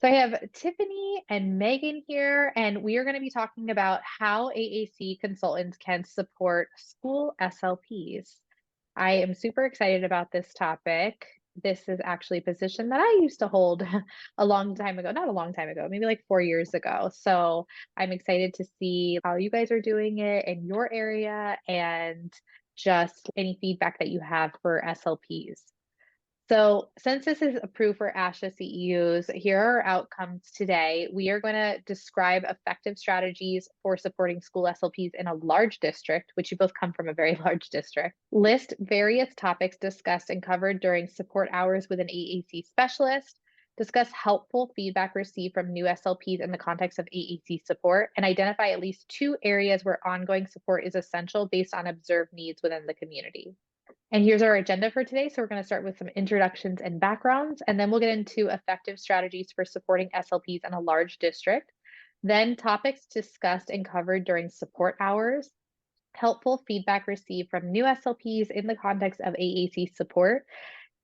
So I have Tiffany and Megan here, and we are going to be talking about how AAC consultants can support school SLPs. I am super excited about this topic. This is actually a position that I used to hold a long time ago, not a long time ago, maybe like 4 years ago. So I'm excited to see how you guys are doing it in your area and just any feedback that you have for SLPs. So, since this is approved for ASHA CEUs, here are our outcomes today. We are going to describe effective strategies for supporting school SLPs in a large district, which you both come from a very large district. List various topics discussed and covered during support hours with an AAC specialist. Discuss helpful feedback received from new SLPs in the context of AAC support, and identify at least 2 areas where ongoing support is essential based on observed needs within the community. And here's our agenda for today. So we're going to start with some introductions and backgrounds, and then we'll get into effective strategies for supporting SLPs in a large district. Then topics discussed and covered during support hours, helpful feedback received from new SLPs in the context of AAC support,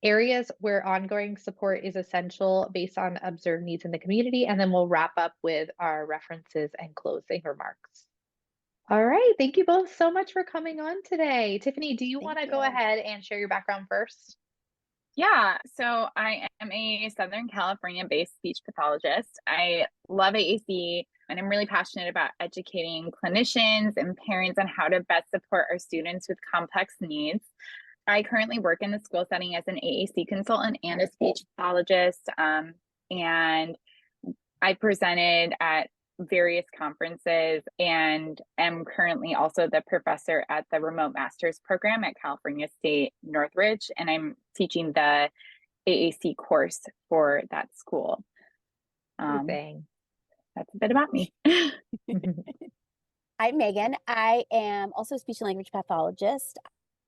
areas where ongoing support is essential based on observed needs in the community, and then we'll wrap up with our references and closing remarks. All right. Thank you both so much for coming on today. Tiffany, do you Thank want to go you. ahead and share your background first? Yeah, so I am a Southern California-based speech pathologist. I love AAC, and I'm really passionate about educating clinicians and parents on how to best support our students with complex needs. I currently work in the school setting as an AAC consultant and a speech pathologist, and I presented at various conferences and am currently also the professor at the remote master's program at California State Northridge, and I'm teaching the AAC course for that school. Amazing. That's a bit about me. I'm Megan. I am also a speech and language pathologist.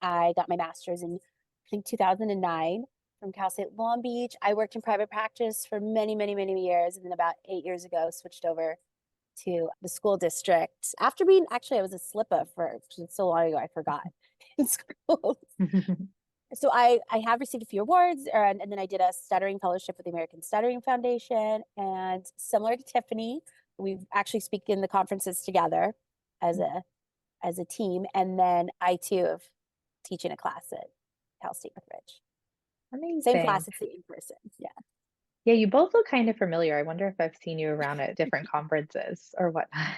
I got my master's in, I think, 2009 from Cal State Long Beach. I worked in private practice for many, many, many years. And then about 8 years ago, switched over to the school district. After being, actually, I was a SLPA for so long ago, I forgot in school. So I have received a few awards, and then I did a stuttering fellowship with the American Stuttering Foundation. And similar to Tiffany, we actually speak in the conferences together as a team. And then I too have teaching a class at Cal State Northridge. Amazing. Same class, it's in person. Yeah. Yeah, you both look kind of familiar. I wonder if I've seen you around at different conferences or whatnot,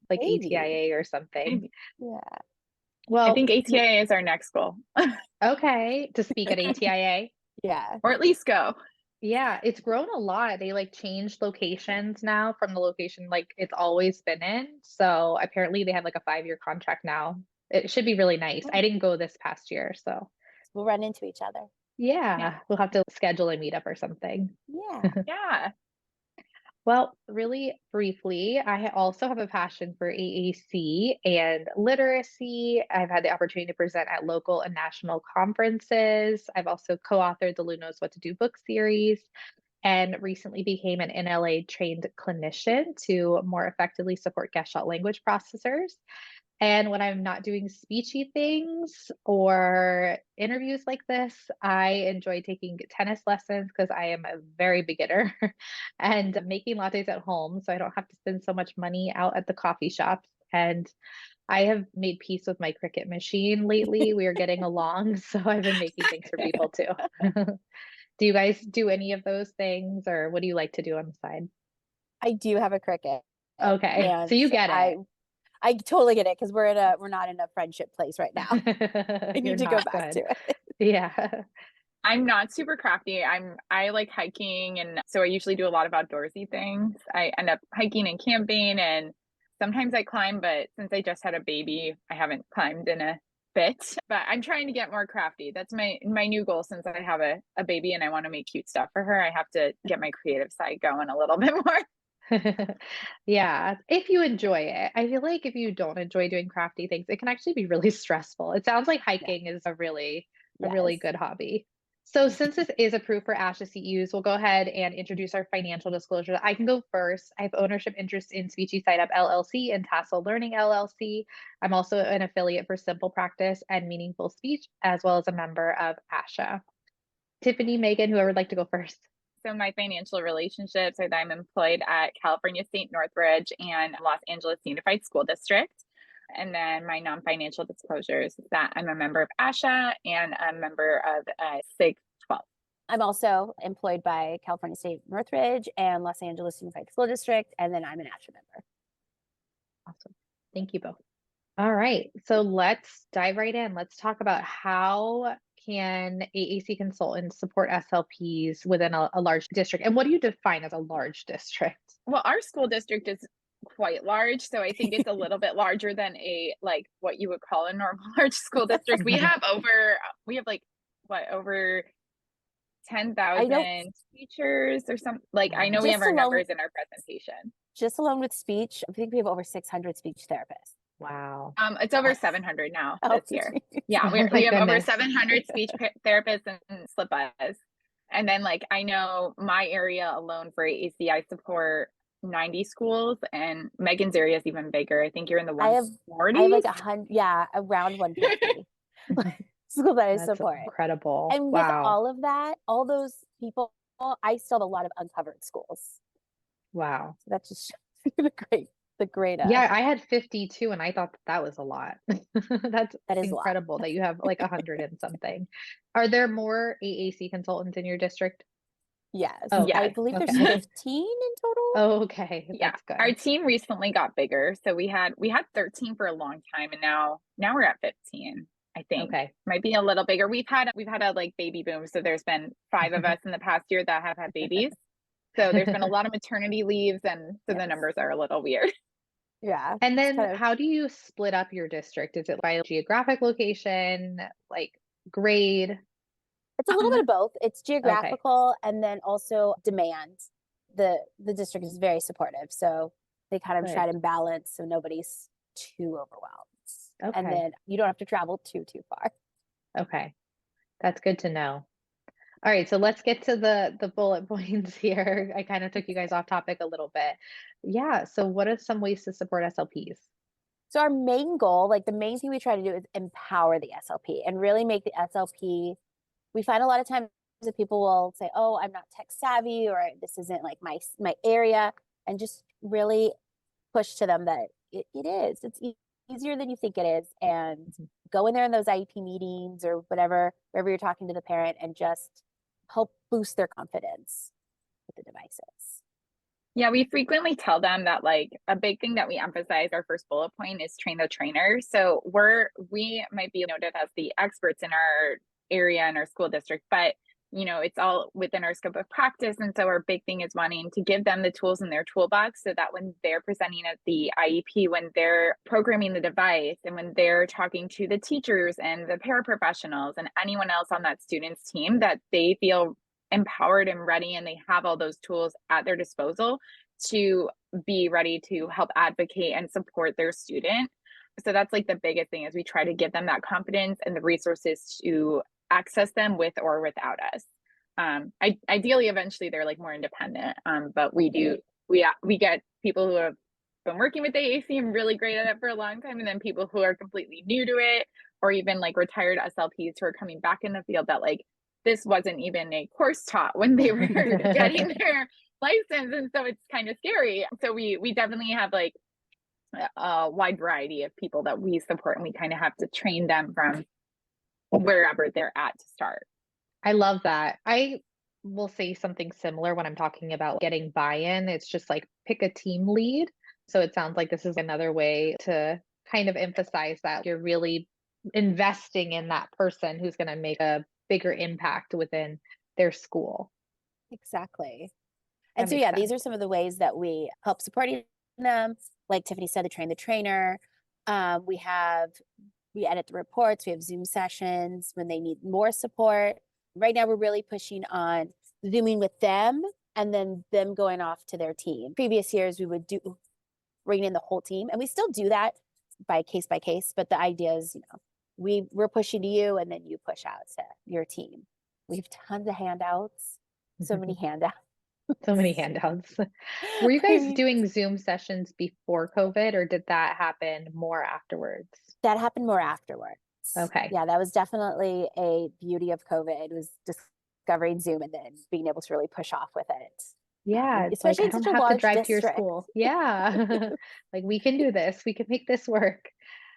like Maybe. ATIA or something. Yeah. I Well, think ATA is our next goal, okay, to speak at ATIA. Yeah. or at least go. Yeah, it's grown a lot. They like changed locations now from the location like it's always been in. So apparently they have like a 5-year contract now. It should be really nice. I didn't go this past year, so We'll run into each other. yeah, we'll have to schedule a meetup or something. Yeah. Yeah. Well, really briefly, I also have a passion for AAC and literacy. I've had the opportunity to present at local and national conferences. I've also co-authored the Lou Knows What to Do book series and recently became an NLA trained clinician to more effectively support Gestalt language processors. And when I'm not doing speechy things or interviews like this, I enjoy taking tennis lessons because I am a very beginner and making lattes at home so I don't have to spend so much money out at the coffee shops. And I have made peace with my Cricut machine lately. We are getting along, so I've been making things for people too. Do you guys do any of those things or what do you like to do on the side? I do have a Cricut. Okay, so And you get it. I totally get it because we're not in a friendship place right now. I You're need to go not back good. to it. Yeah. I'm not super crafty. I like hiking, and so I usually do a lot of outdoorsy things. I end up hiking and camping, and sometimes I climb, but since I just had a baby, I haven't climbed in a bit. But I'm trying to get more crafty. That's my new goal since I have a baby and I want to make cute stuff for her. I have to get my creative side going a little bit more. Yeah, if you enjoy it. I feel like if you don't enjoy doing crafty things, it can actually be really stressful. It sounds like Yeah. hiking is a really Yes. good hobby. So since this is approved for ASHA CEUs, we'll go ahead and introduce our financial disclosure. I can go first. I have ownership interest in Speechy Side Up LLC and Tassel Learning LLC. I'm also an affiliate for Simple Practice and Meaningful Speech, as well as a member of ASHA. Tiffany, Megan, whoever would like to go first. So my financial relationships are that I'm employed at California State Northridge and Los Angeles Unified School District. And then my non-financial disclosures is that I'm a member of ASHA and a member of SIG 12. I'm also employed by California State Northridge and Los Angeles Unified School District, and then I'm an ASHA member. Awesome. Thank you both. All right, so let's dive right in. Let's talk about how can AAC consultants support SLPs within a large district, and what do you define as a large district? Well, our school district is quite large, so I think it's a little bit larger than like what you would call a normal large school district. We have over 10,000 teachers or something. Like, I know we have our numbers in our presentation. Just alone with speech, I think we have over 600 speech therapists. Wow. It's over 700 now this year. Yeah, Oh we have my over goodness. 700 speech therapists and SLPs. And then, like, I know my area alone for AAC, I support 90 schools, and Megan's area is even bigger. I think you're in the 140s. I have like 100, yeah, around 150 schools that I That's support. incredible. And with Wow. all of that, all those people, I still have a lot of uncovered schools. Wow. So that just shows you the great. Yeah, I had 52 and I thought that was a lot. That is a lot. incredible that you have like 100 and something. Are there more AAC consultants in your district? Yes. Oh, I yes. believe there's Okay. 15 in total. Oh, okay. Yeah, That's good. our team recently got bigger, so we had 13 for a long time, and now we're at 15. I think Okay. might be a little bigger. We've had a like baby boom, so there's been 5 of us in the past year that have had babies. So there's been a lot of maternity leaves, and so the numbers are a little weird. Yeah. And it's then kind of- how do you split up your district? Is it by geographic location, like grade? It's a little bit of both. It's geographical and then also demand. The district is very supportive, so they kind of try to balance so nobody's too overwhelmed. Okay. And then you don't have to travel too far. Okay. That's good to know. All right, so let's get to the bullet points here. I kind of took you guys off topic a little bit. Yeah, so what are some ways to support SLPs? So our main goal, like the main thing we try to do is empower the SLP and really make the SLP. We find a lot of times that people will say, "Oh, I'm not tech savvy," or "This isn't like my area," and just really push to them that it is. It's easier than you think it is, and go in there in those IEP meetings or wherever you're talking to the parent, and just help boost their confidence with the devices. Yeah, we frequently tell them that, like, a big thing that we emphasize, our first bullet point, is train the trainer. So we might be noted as the experts in our area and our school district, but it's all within our scope of practice. And so our big thing is wanting to give them the tools in their toolbox so that when they're presenting at the IEP, when they're programming the device, and when they're talking to the teachers and the paraprofessionals and anyone else on that student's team, that they feel empowered and ready, and they have all those tools at their disposal to be ready to help advocate and support their student. So that's like the biggest thing, is we try to give them that confidence and the resources to access them with or without us. Ideally, eventually they're like more independent. But we get people who have been working with AAC and really great at it for a long time, and then people who are completely new to it, or even like retired SLPs who are coming back in the field that, like, this wasn't even a course taught when they were getting their license, and so it's kind of scary. So we definitely have like a wide variety of people that we support, and we kind of have to train them from wherever they're at to start. I love that. I will say something similar when I'm talking about getting buy-in. It's just like pick a team lead. So it sounds like this is another way to kind of emphasize that you're really investing in that person who's going to make a bigger impact within their school. Exactly. That And so, makes yeah, these sense. are some of the ways that we help supporting them. Like Tiffany said, to train the trainer. We edit the reports. We have Zoom sessions when they need more support. Right now, we're really pushing on Zooming with them and then them going off to their team. Previous years, we would bring in the whole team, and we still do that by case, but the idea is, we're pushing to you, and then you push out to your team. We have tons of handouts, so many handouts. So many handouts. Were you guys doing Zoom sessions before COVID, or did that happen more afterwards? That happened more afterwards. Okay. Yeah, that was definitely a beauty of COVID. It was just discovering Zoom and then being able to really push off with it. Yeah, it's like Especially I in don't such a have to large drive to your district. school. Yeah. Like we can do this. We can make this work.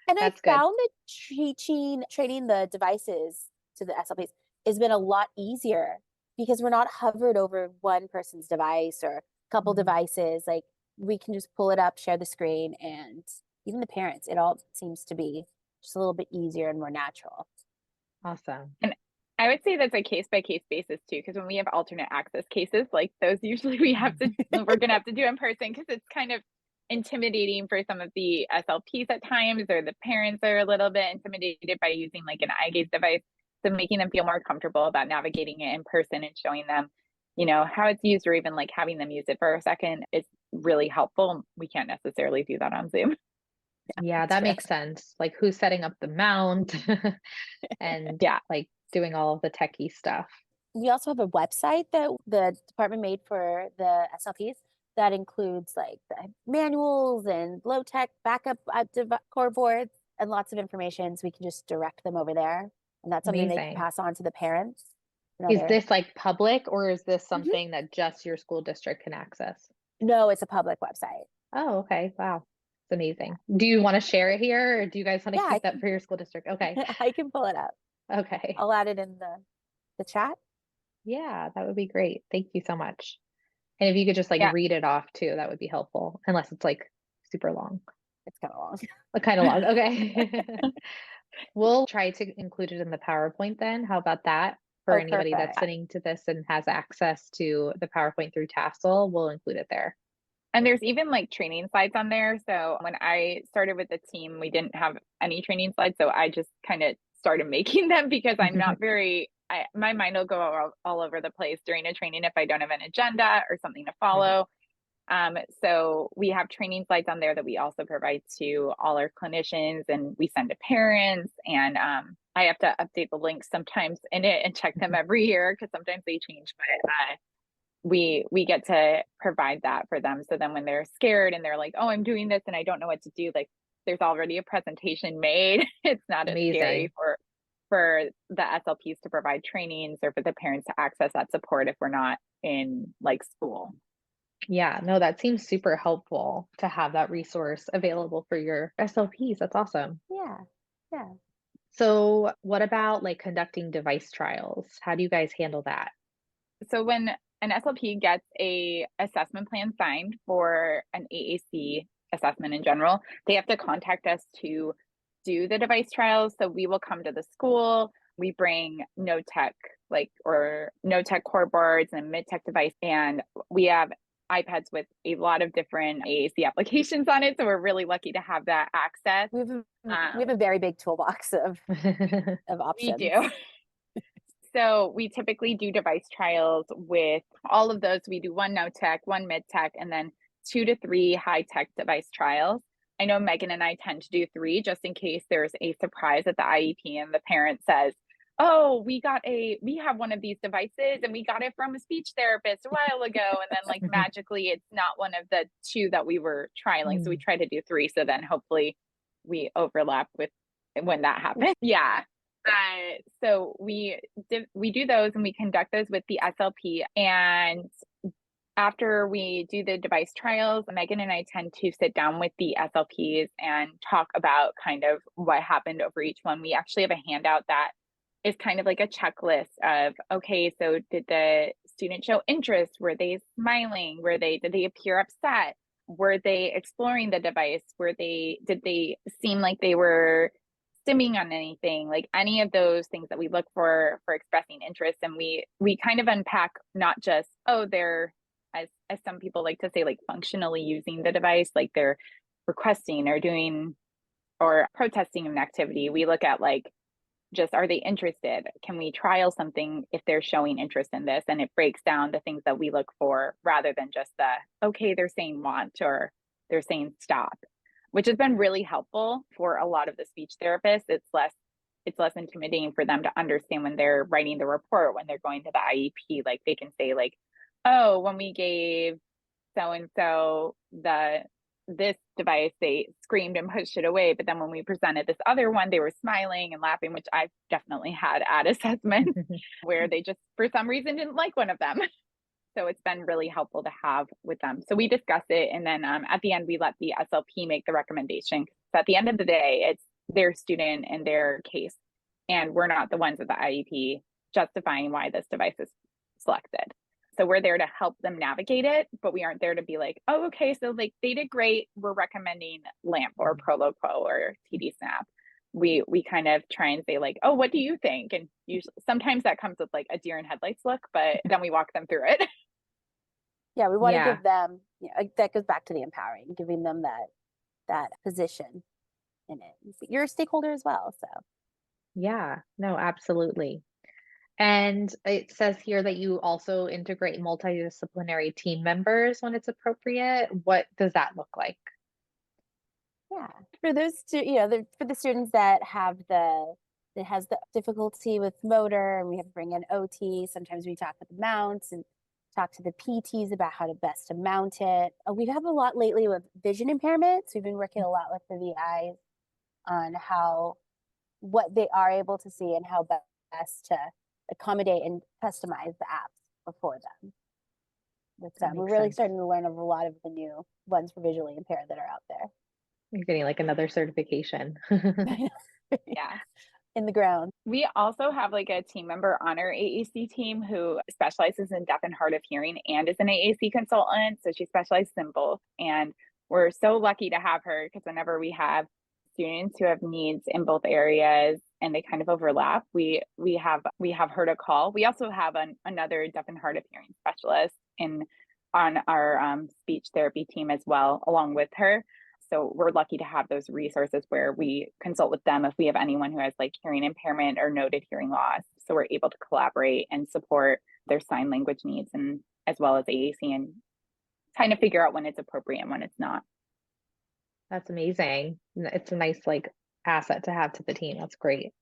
And I That's good. found that training the devices to the SLPs has been a lot easier because we're not hovered over one person's device or a couple Mhm. devices. Like we can just pull it up, share the screen, and even the parents, it all seems to be just a little bit easier and more natural. Awesome. And I would say that's a case by case basis too, because when we have alternate access cases, like those usually we're gonna have to do in person because it's kind of intimidating for some of the SLPs at times, or the parents are a little bit intimidated by using like an eye gaze device. So making them feel more comfortable about navigating it in person and showing them, how it's used, or even like having them use it for a second is really helpful. We can't necessarily do that on Zoom. Yeah, that True. makes sense. Like who's setting up the mount and Yeah. like doing all of the techie stuff. We also have a website that the department made for the SLPs that includes like the manuals and low tech backup core boards and lots of information. So we can just direct them over there. And that's something they can Amazing. pass on to the parents. Is this like public or is this Mhm. something that just your school district can access? No, it's a public website. Oh, okay. Wow. It's amazing. Do you want to share it here or do you guys want to Yeah, I keep that can- for your school district? Okay. I can pull it up. Okay. I'll add it in the chat. Yeah, that would be great. Thank you so much. And if you could just like Yeah. read it off too, that would be helpful, unless it's like super long. It's kind of long. Kind of long. Okay. We'll try to include it in the PowerPoint then. How about that? For Oh, anybody that's perfect. listening to this and has access to the PowerPoint through Tassel, we'll include it there. And there's even like training slides on there. So when I started with the team, we didn't have any training slides. So I just kind of started making them because I'm not my mind will go all over the place during a training if I don't have an agenda or something to follow. So we have training slides on there that we also provide to all our clinicians, and we send to parents. And I have to update the links sometimes in it and check them every year because sometimes they change. But we get to provide that for them. So then when they're scared and they're like, oh, I'm doing this and I don't know what to do, like there's already a presentation made. It's not as scary Amazing. for the SLPs to provide trainings or for the parents to access that support if we're not in like school. Yeah, no, that seems super helpful to have that resource available for your SLPs. That's awesome. Yeah. Yeah. So, what about like conducting device trials? How do you guys handle that? So when an SLP gets a assessment plan signed for an AAC assessment in general, they have to contact us to do the device trials. So we will come to the school, we bring no tech core boards and mid tech device, and we have iPads with a lot of different AAC applications on it. So we're really lucky to have that access. We have a very big toolbox of options. We do. So we typically do device trials with all of those. We do one no tech, one mid tech, and then 2 to 3 high tech device trials. I know Megan and I tend to do 3 just in case there's a surprise at the IEP and the parent says, oh, we have one of these devices and we got it from a speech therapist a while ago. And then like magically it's not one of the 2 that we were trialing. So we try to do 3. So then hopefully we overlap with when that happens. Yeah. So we do those and we conduct those with the SLP. And after we do the device trials, Megan and I tend to sit down with the SLPs and talk about kind of what happened over each one. We actually have a handout that is kind of like a checklist of, okay, so did the student show interest? Were they smiling? Did they appear upset? Were they exploring the device? Did they seem like they were stimming on anything, like any of those things that we look for expressing interest? And we kind of unpack not just, oh, they're, as some people like to say, like functionally using the device, like they're requesting or doing or protesting an activity. We look at like, just are they interested? Can we trial something if they're showing interest in this? And it breaks down the things that we look for rather than just okay, they're saying want or they're saying stop, which has been really helpful for a lot of the speech therapists. It's less intimidating for them to understand when they're writing the report, when they're going to the IEP, like they can say like, oh, when we gave so-and-so the this device, they screamed and pushed it away. But then when we presented this other one, they were smiling and laughing, which I've definitely had at assessments where they just, for some reason, didn't like one of them. So it's been really helpful to have with them. So we discuss it. And then at the end, we let the SLP make the recommendation. So at the end of the day, it's their student and their case. And we're not the ones at the IEP justifying why this device is selected. So we're there to help them navigate it, but we aren't there to be like, oh, okay, so like they did great. We're recommending LAMP or ProLoquo or TD Snap. We kind of try and say like, oh, what do you think? And usually sometimes that comes with like a deer in headlights look, but then we walk them through it. Yeah, we want to Yeah. give them, that goes back to the empowering, giving them that position in it. You're a stakeholder as well, so. Yeah, no, absolutely. And it says here that you also integrate multidisciplinary team members when it's appropriate. What does that look like? Yeah, for those for the students that has the difficulty with motor, and we have to bring in OT. Sometimes we talk with the mounts and talk to the PTs about how to best to mount it. We have a lot lately with vision impairments. We've been working a lot with the VIs on what they are able to see and how best to accommodate and customize the apps for them. We're really starting to learn of a lot of the new ones for visually impaired that are out there. You're getting like another certification. Yeah. In the ground. We also have like a team member on our AAC team who specializes in deaf and hard of hearing and is an AAC consultant. So she specializes in both. And we're so lucky to have her because whenever we have students who have needs in both areas and they kind of overlap, we have her to call. We also have another deaf and hard of hearing specialist on our speech therapy team as well, along with her. So we're lucky to have those resources where we consult with them if we have anyone who has like hearing impairment or noted hearing loss. So we're able to collaborate and support their sign language needs, and as well as AAC, and kind of figure out when it's appropriate and when it's not. That's amazing. It's a nice like asset to have to the team. That's great.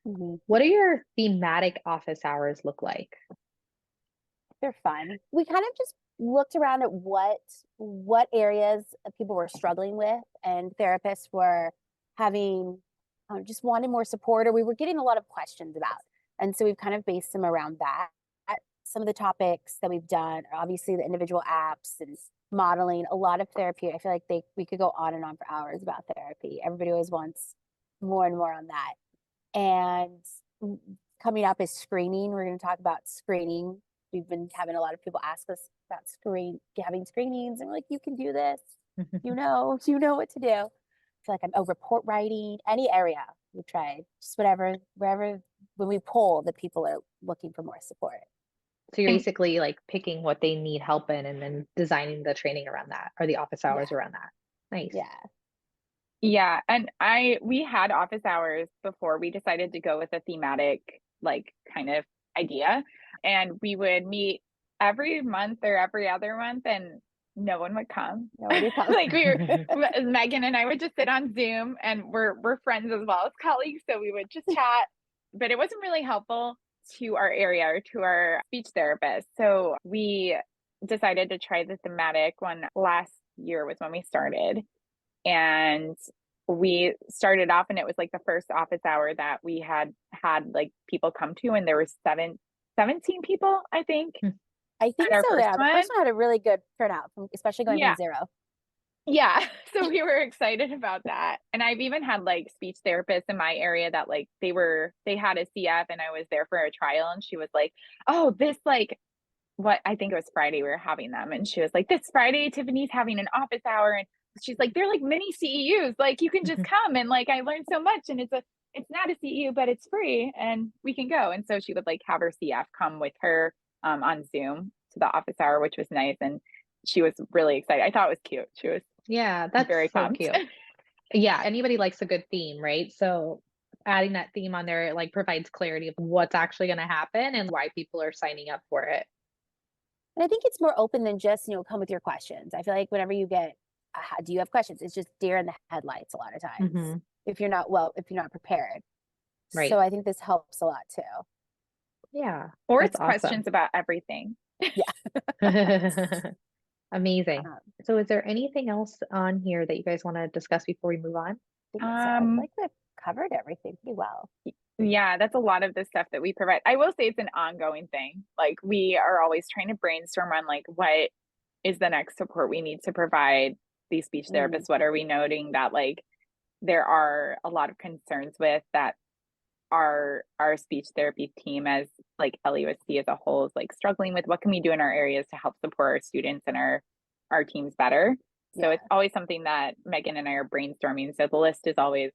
Mm-hmm. What do your thematic office hours look like? They're fun. We kind of just looked around at what areas people were struggling with, and therapists were having just wanted more support, or we were getting a lot of questions about. And so we've kind of based them around that. Some of the topics that we've done are obviously the individual apps and modeling, a lot of therapy. I feel like we could go on and on for hours about therapy. Everybody always wants more and more on that. And coming up is screening. We're going to talk about screening. We've been having a lot of people ask us about having screenings, and we're like, you can do this. you know what to do. I feel like I'm report writing, any area we tried, just wherever, when we poll that people are looking for more support. So you're basically like picking what they need help in and then designing the training around that, or the office hours around that. Nice. Yeah. And we had office hours before we decided to go with a thematic like kind of idea. And we would meet every month or every other month, and no one would come. Nobody comes. Like Megan and I would just sit on Zoom, and we're friends as well as colleagues. So we would just chat, but it wasn't really helpful to our area or to our speech therapist. So we decided to try the thematic one. Last year was when we started. And we started off, and it was like the first office hour that we had like people come to, and there were 17 people, I think. I think so. Yeah, the first one had a really good turnout, especially going from zero. Yeah, so we were excited about that. And I've even had like speech therapists in my area that like they had a CF, and I was there for a trial, and she was like, oh, this like what I think it was Friday we were having them, and she was like, this Friday Tiffany's having an office hour, and she's like, they're like mini CEUs, like you can just come, and like I learned so much, and it's not a CEU, but it's free and we can go. And so she would like have her CF come with her on Zoom to the office hour, which was nice. And she was really excited. I thought it was cute. She was that's very so pumped. Cute. Yeah, anybody likes a good theme, right? So adding that theme on there like provides clarity of what's actually going to happen and why people are signing up for it. And I think it's more open than just, come with your questions. I feel like whenever you get, do you have questions? It's just deer in the headlights a lot of times. If you're not prepared. Right. So I think this helps a lot too. Yeah. Or it's awesome. Questions about everything. Yeah. Amazing. Um, So is there anything else on here that you guys want to discuss before we move on? I think so. I feel like we've covered everything pretty well. Yeah, that's a lot of the stuff that we provide. I will say it's an ongoing thing. Like we are always trying to brainstorm on like what is the next support we need to provide these speech Mm, therapists. What are we noting that like there are a lot of concerns with that our speech therapy team as like LUSD as a whole is like struggling with what can we do in our areas to help support our students and our teams better. So yeah, it's always something that Megan and I are brainstorming. So the list is always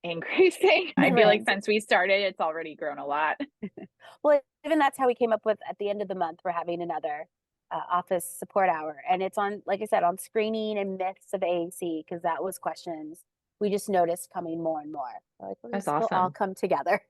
increasing. I feel like right. since we started, it's already grown a lot. Well, even that's how we came up with at the end of the month, we're having another office support hour. And it's on, like I said, on screening and myths of AAC, because that was questions we just noticed coming more and more. So like, That's we'll all awesome. come together.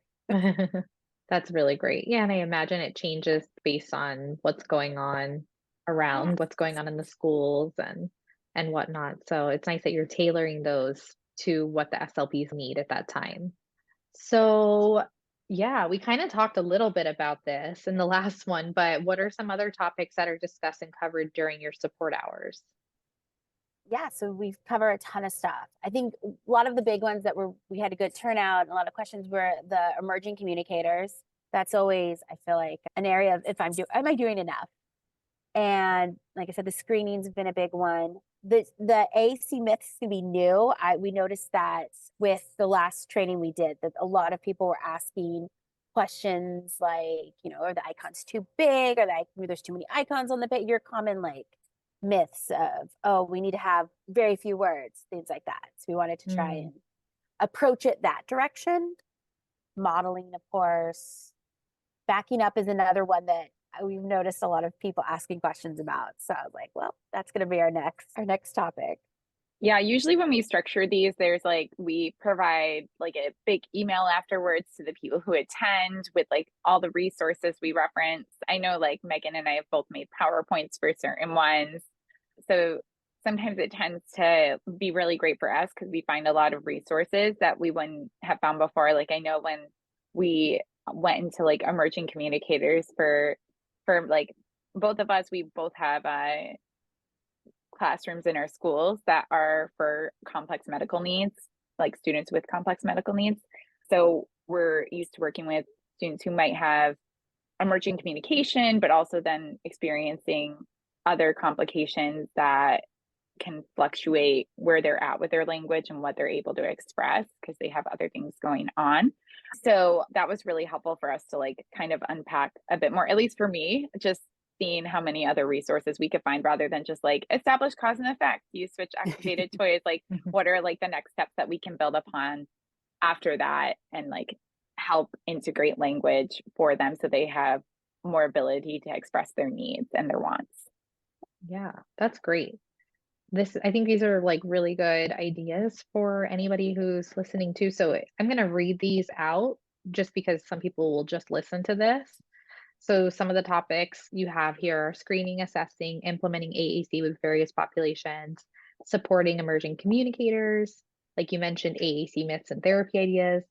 That's really great. Yeah, and I imagine it changes based on what's going on Yeah. around, what's going on in the schools and whatnot. So it's nice that you're tailoring those to what the SLPs need at that time. So yeah, we kind of talked a little bit about this in the last one, but what are some other topics that are discussed and covered during your support hours? Yeah, so we've covered a ton of stuff. I think a lot of the big ones that we had a good turnout and a lot of questions were the emerging communicators. That's always, I feel like, an area of if am I doing enough? And like I said, the screening's been a big one. The AC myths can be new. We noticed that with the last training we did, that a lot of people were asking questions like, are the icons too big? There's too many icons on the page? Your common like myths of, oh, we need to have very few words, things like that. So we wanted to try Mm, and approach it that direction. Modeling, of course. Backing up is another one that we've noticed a lot of people asking questions about. So I was like, well, that's going to be our next topic. Yeah, usually when we structure these, there's like we provide like a big email afterwards to the people who attend with like all the resources we reference. I know like Megan and I have both made PowerPoints for certain ones. So sometimes it tends to be really great for us because we find a lot of resources that we wouldn't have found before. Like I know when we went into like emerging communicators for like both of us, we both have classrooms in our schools that are for complex medical needs, like students with complex medical needs. So we're used to working with students who might have emerging communication, but also then experiencing other complications that can fluctuate where they're at with their language and what they're able to express because they have other things going on. So that was really helpful for us to like kind of unpack a bit more, at least for me, just seeing how many other resources we could find rather than just like establish cause and effect. You switch activated toys, like what are like the next steps that we can build upon after that and like help integrate language for them so they have more ability to express their needs and their wants. yeah, that's great. I think these are like really good ideas for anybody who's listening too. So I'm going to read these out just because some people will just listen to this. So some of the topics you have here are screening, assessing, implementing AAC with various populations, supporting emerging communicators, like you mentioned, AAC myths and therapy ideas,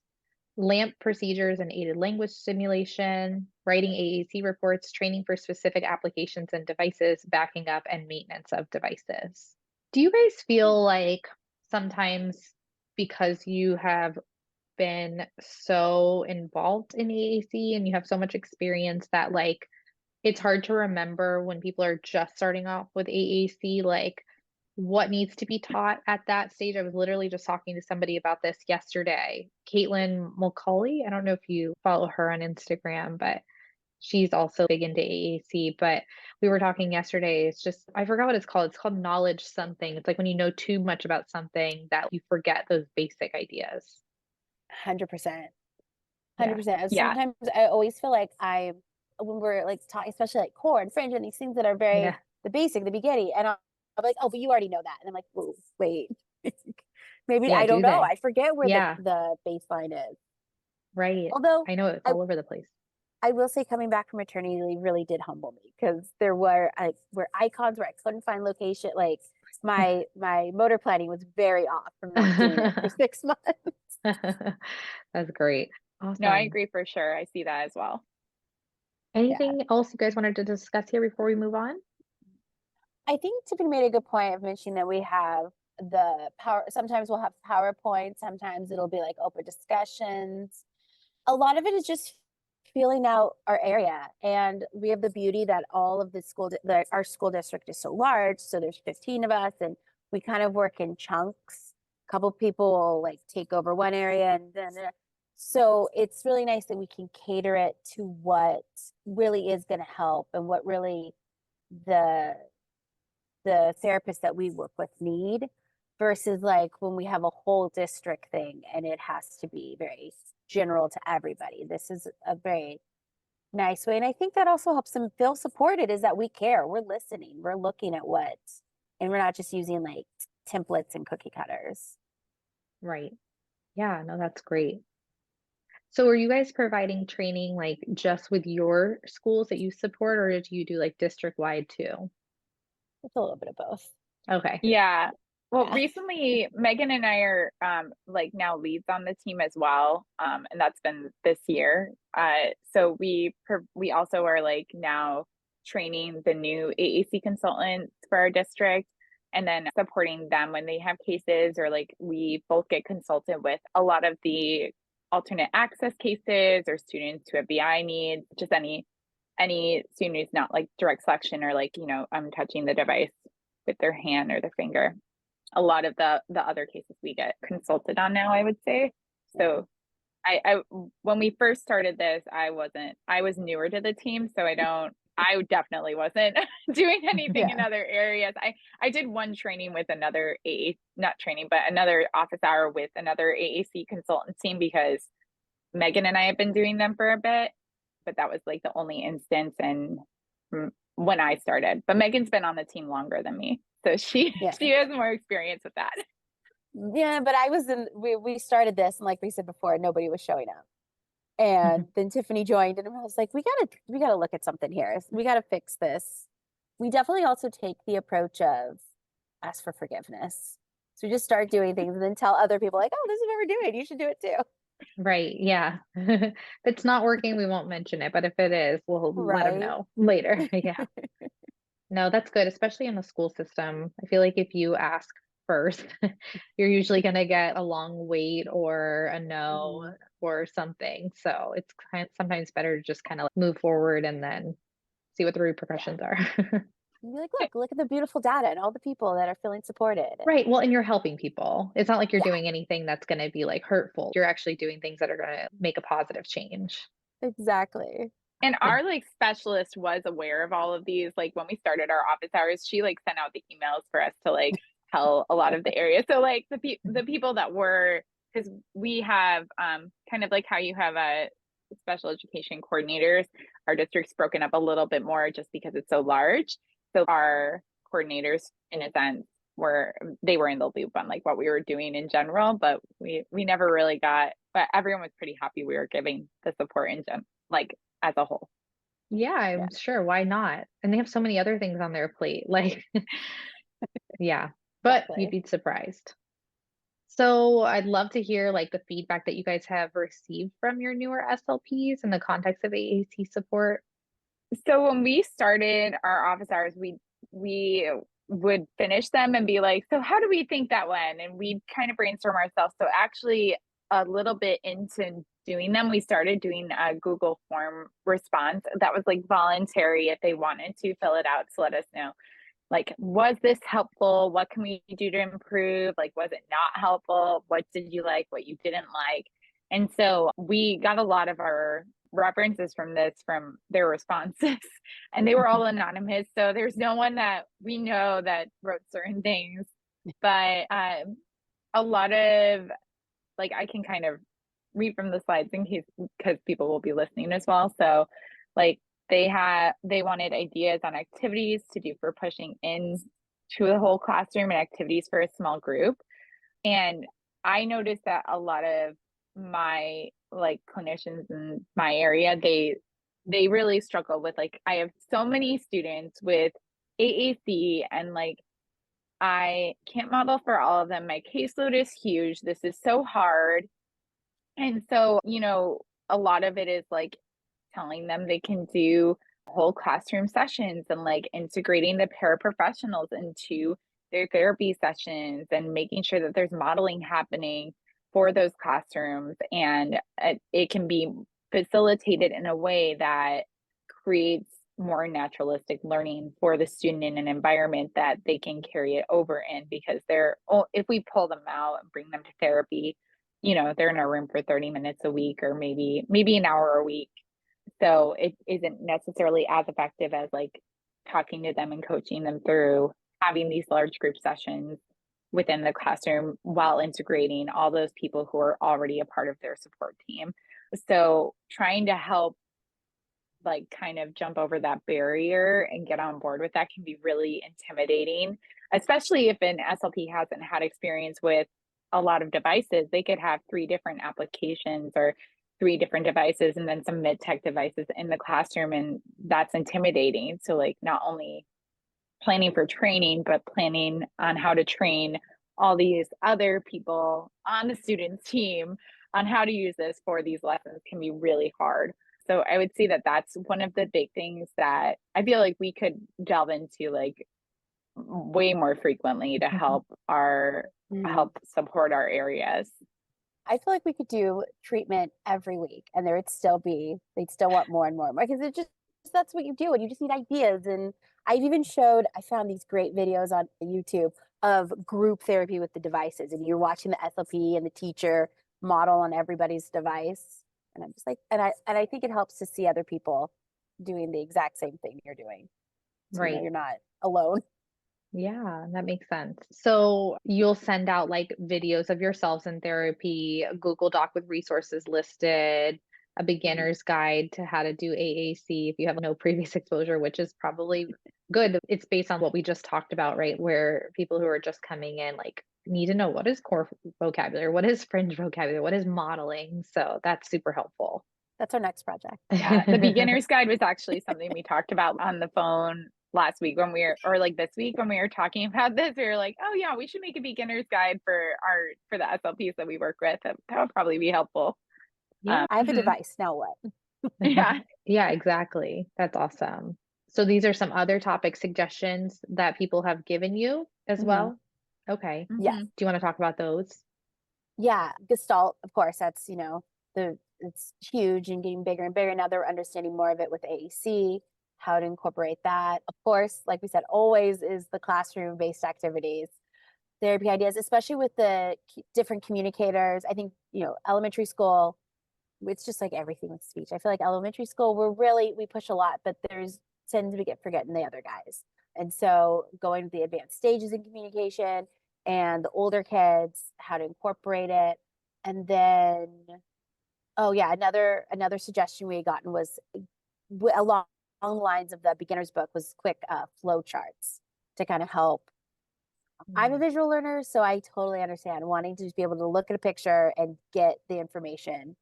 LAMP procedures and aided language stimulation, writing AAC reports, training for specific applications and devices, backing up, and maintenance of devices. Do you guys feel like sometimes because you have been so involved in AAC and you have so much experience that like it's hard to remember when people are just starting off with AAC, like what needs to be taught at that stage? I was literally just talking to somebody about this yesterday. Caitlin Mulcahy, I don't know if you follow her on Instagram, but she's also big into AAC. But we were talking yesterday. It's just, I forgot what it's called. It's called knowledge something. It's like when you know too much about something that you forget those basic ideas. 100%. Yeah. 100%. Yeah. Sometimes I always feel like when we're like talking, especially like core and fringe and these things that are very Yeah. the basic, the beginning, and I'm like, oh, but you already know that, and I'm like, oh, wait, maybe Yeah. I don't Do know. they? I forget where Yeah. the baseline is. Right. Although I know it's I all over the place. I will say coming back from maternity leave really did humble me because there were icons where I couldn't find location. Like my motor planning was very off from not doing it for 6 months. That's great. No, I Awesome. agree for sure. I see that as well. Yeah. Anything else you guys wanted to discuss here before we move on? I think Tiffany made a good point of mentioning that we have the power, sometimes we'll have PowerPoint, sometimes it'll be like open discussions. A lot of it is just feeling out our area. And we have the beauty that all of the our school district is so large. So there's 15 of us and we kind of work in chunks. A couple people will like take over one area and then, so it's really nice that we can cater it to what really is going to help and what really the therapists that we work with need versus like when we have a whole district thing and it has to be very general to everybody. This is a very nice way. And I think that also helps them feel supported is that we care, we're listening, we're looking at what, and we're not just using like templates and cookie cutters. Right. Yeah, no, that's great. So are you guys providing training like just with your schools that you support, or do you do like district wide too? It's a little bit of both. Okay. Yeah. Well, Yeah. recently Megan and I are like now leads on the team as well. And that's been this year. So we also are like now training the new AAC consultants for our district and then supporting them when they have cases, or like we both get consulted with a lot of the alternate access cases or students who have BI needs, just any student who's not like direct selection or like, I'm touching the device with their hand or their finger. A lot of the other cases we get consulted on now, I would say. So I when we first started this, I was newer to the team, so I definitely wasn't doing anything in other areas. I did one training with another not training, but another office hour with another AAC consultant team because Megan and I have been doing them for a bit, but that was like the only instance and when I started. But Megan's been on the team longer than me, so she has more experience with that. Yeah, but we started this and like we said before, nobody was showing up. And then Tiffany joined and I was like, we gotta look at something here. We gotta fix this. We definitely also take the approach of ask for forgiveness. So we just start doing things and then tell other people like, oh, this is what we're doing. You should do it too. Right. Yeah. If it's not working, we won't mention it, but if it is, we'll let them Right. know later. Yeah. No, that's good, especially in the school system. I feel like if you ask first, you're usually going to get a long wait or a no or something. So it's sometimes better to just kind of move forward and then see what the repercussions are. And be like, look at the beautiful data and all the people that are feeling supported. Right. Well, and you're helping people. It's not like you're Yeah. doing anything that's going to be like hurtful. You're actually doing things that are going to make a positive change. Exactly. And our like specialist was aware of all of these. Like when we started our office hours, she like sent out the emails for us to like tell a lot of the areas. So like the people that were, because we have kind of like how you have a special education coordinators, our district's broken up a little bit more just because it's so large. So our coordinators, in a sense, were in the loop on like what we were doing in general, but we never really got. But everyone was pretty happy we were giving the support in like as a whole. Yeah, I'm sure. Why not? And they have so many other things on their plate. Like, yeah, but Exactly. you'd be surprised. So I'd love to hear like the feedback that you guys have received from your newer SLPs in the context of AAC support. So when we started our office hours, we would finish them and be like, so how do we think that went? And we kind of brainstorm ourselves. So actually a little bit into doing them, we started doing a Google form response that was like voluntary if they wanted to fill it out to let us know, like, was this helpful? What can we do to improve? Like, was it not helpful? What did you like? What you didn't like? And so we got a lot of our references from their responses and they were all anonymous. So there's no one that we know that wrote certain things, but a lot of like, I can kind of read from the slides in case, because people will be listening as well. So like they wanted ideas on activities to do for pushing in to the whole classroom and activities for a small group. And I noticed that a lot of my like clinicians in my area, they really struggle with like, I have so many students with AAC and like I can't model for all of them. My caseload is huge. This is so hard. And so, a lot of it is like telling them they can do whole classroom sessions and like integrating the paraprofessionals into their therapy sessions and making sure that there's modeling happening for those classrooms. And it can be facilitated in a way that creates more naturalistic learning for the student in an environment that they can carry it over in, because if we pull them out and bring them to therapy, they're in a room for 30 minutes a week or maybe an hour a week. So it isn't necessarily as effective as like talking to them and coaching them through having these large group sessions within the classroom while integrating all those people who are already a part of their support team. So trying to help like kind of jump over that barrier and get on board with that can be really intimidating, especially if an SLP hasn't had experience with a lot of devices. They could have 3 different applications or 3 different devices and then some mid-tech devices in the classroom, and that's intimidating. So like not only planning for training, but planning on how to train all these other people on the student's team on how to use this for these lessons can be really hard. So I would say that that's one of the big things that I feel like we could delve into like way more frequently to help help support our areas. I feel like we could do treatment every week and they'd still want more and more because that's what you do, and you just need ideas. And I found these great videos on YouTube of group therapy with the devices, and you're watching the SLP and the teacher model on everybody's device. And I'm just like, and I think it helps to see other people doing the exact same thing you're doing. So Right. you're not alone. Yeah, that makes sense. So you'll send out like videos of yourselves in therapy, a Google Doc with resources listed, a beginner's guide to how to do AAC if you have no previous exposure, which is probably good. It's based on what we just talked about, right? Where people who are just coming in like need to know what is core vocabulary, what is fringe vocabulary, what is modeling. So that's super helpful. That's our next project. Yeah, the beginner's guide was actually something we talked about on the phone last week this week when we were talking about this. We were like, oh yeah, we should make a beginner's guide for the SLPs that we work with. That would probably be helpful. Yeah. I have a device. Now what? Yeah. Yeah, exactly. That's awesome. So these are some other topic suggestions that people have given you as well. Okay. Yes. Do you want to talk about those? Yeah, Gestalt, of course, that's, it's huge and getting bigger and bigger. Now they're understanding more of it with AAC, how to incorporate that. Of course, like we said, always is the classroom-based activities, therapy ideas, especially with the different communicators. I think, elementary school, it's just like everything with speech. I feel like elementary school, we push a lot, but tend to forgetting the other guys. And so going to the advanced stages in communication and the older kids, how to incorporate it. And then, another suggestion we had gotten was along the lines of the beginner's book was quick flow charts to kind of help. I'm a visual learner, so I totally understand wanting to just be able to look at a picture and get the information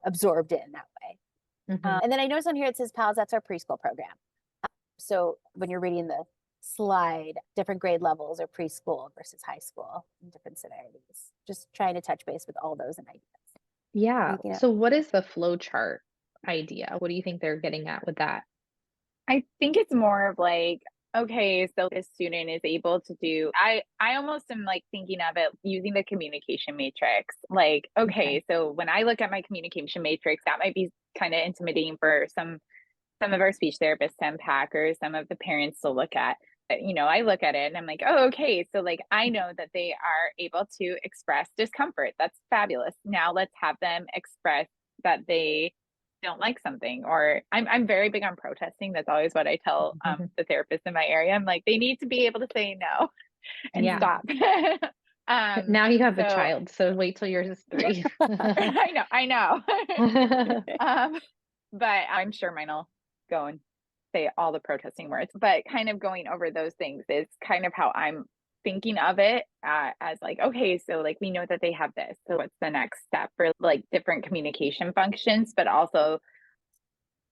absorbed in that way. And then I noticed on here it says PALS, that's our preschool program. So when you're reading the slide, different grade levels or preschool versus high school in different severities, just trying to touch base with all those and ideas. Yeah. So what is the flow chart idea? What do you think they're getting at with that? I think it's more of like, okay, so the student is able to do, I almost am like thinking of it using the communication matrix. Like, okay, so when I look at my communication matrix, that might be kind of intimidating for some of our speech therapists to unpack or some of the parents to look at. I look at it and I'm like, oh, okay. So like, I know that they are able to express discomfort. That's fabulous. Now let's have them express that they don't like something, or I'm very big on protesting. That's always what I tell the therapists in my area. I'm like, they need to be able to say no and stop. Now you have a child, so wait till yours is 3. I know. But I'm sure mine will go and say all the protesting words. But kind of going over those things is kind of how I'm thinking of it, as like, okay, so like we know that they have this. So what's the next step for like different communication functions, but also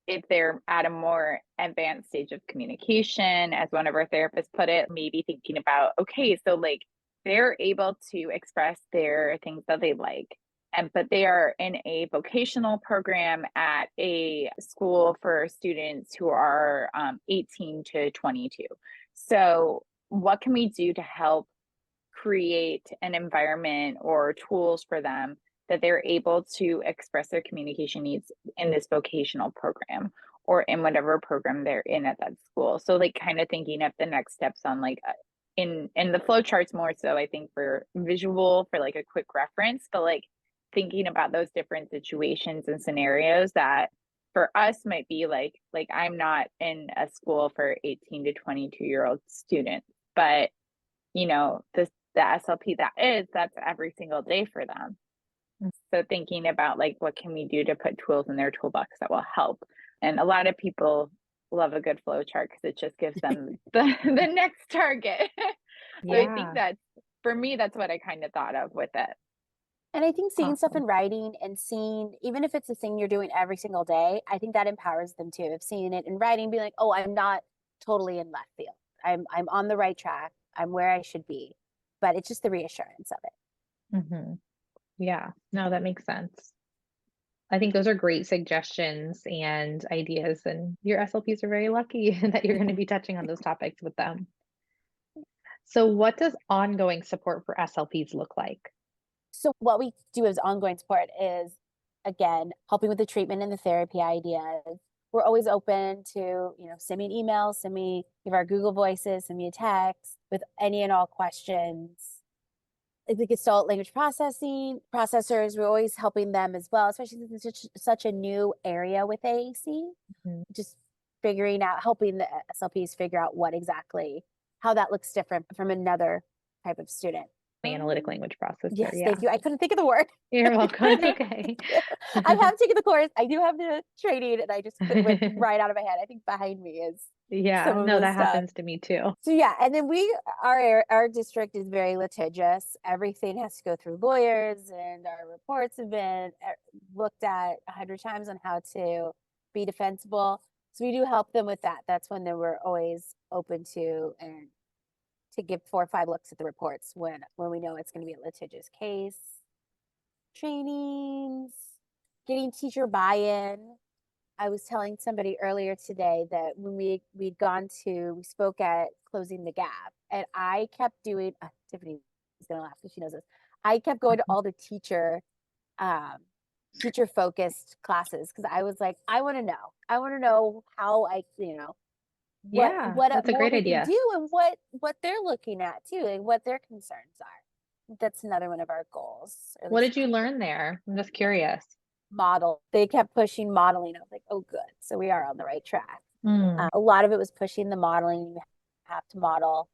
if they're at a more advanced stage of communication, as one of our therapists put it, maybe thinking about, okay, so like they're able to express their things that they like but they are in a vocational program at a school for students who are 18 to 22. So what can we do to help create an environment or tools for them that they're able to express their communication needs in this vocational program or in whatever program they're in at that school? So like kind of thinking of the next steps on like in the flow charts more so I think for visual for like a quick reference, but like thinking about those different situations and scenarios that for us might be like I'm not in a school for 18 to 22-year-old students, but you know, the SLP that's every single day for them. So thinking about like what can we do to put tools in their toolbox that will help. And a lot of people love a good flow chart because it just gives them the next target. So I think that's for me, that's what I kind of thought of with it. And I think seeing stuff Awesome. in writing and seeing, even if it's a thing you're doing every single day, I think that empowers them too. Of seeing it in writing, be like, oh, I'm not totally in left field. I'm on the right track. I'm where I should be. But it's just the reassurance of it. Mm-hmm. Yeah, no, that makes sense. I think those are great suggestions and ideas, and your SLPs are very lucky that you're going to be touching on those topics with them. So what does ongoing support for SLPs look like? So what we do as ongoing support is, again, helping with the treatment and the therapy ideas. We're always open to, send me an email, give our Google Voices, send me a text with any and all questions. The Gestalt language processors, we're always helping them as well, especially since it's such a new area with AAC. Just figuring out, helping the SLPs figure out how that looks different from another type of student. Analytic language processor. Yes, thank you. I couldn't think of the word. You're welcome. It's okay. I have taken the course. I do have the training, and I just went right out of my head. I think behind me is that happens to me too. So yeah, and then our district is very litigious. Everything has to go through lawyers, and our reports have been looked at 100 times on how to be defensible. So we do help them with that. That's when they were always open to and to give 4 or 5 looks at the reports when we know it's going to be a litigious case. Trainings, getting teacher buy-in. I was telling somebody earlier today that when we spoke at Closing the Gap, and I kept doing, Tiffany is going to laugh because she knows this. I kept going to all the teacher focused classes because I was like, I want to know how that's a great idea. Do and what they're looking at too, and what their concerns are. That's another one of our goals. What did you learn there? I'm just curious. Model. They kept pushing modeling. I was like, oh, good. So we are on the right track. A lot of it was pushing the modeling. You have to model.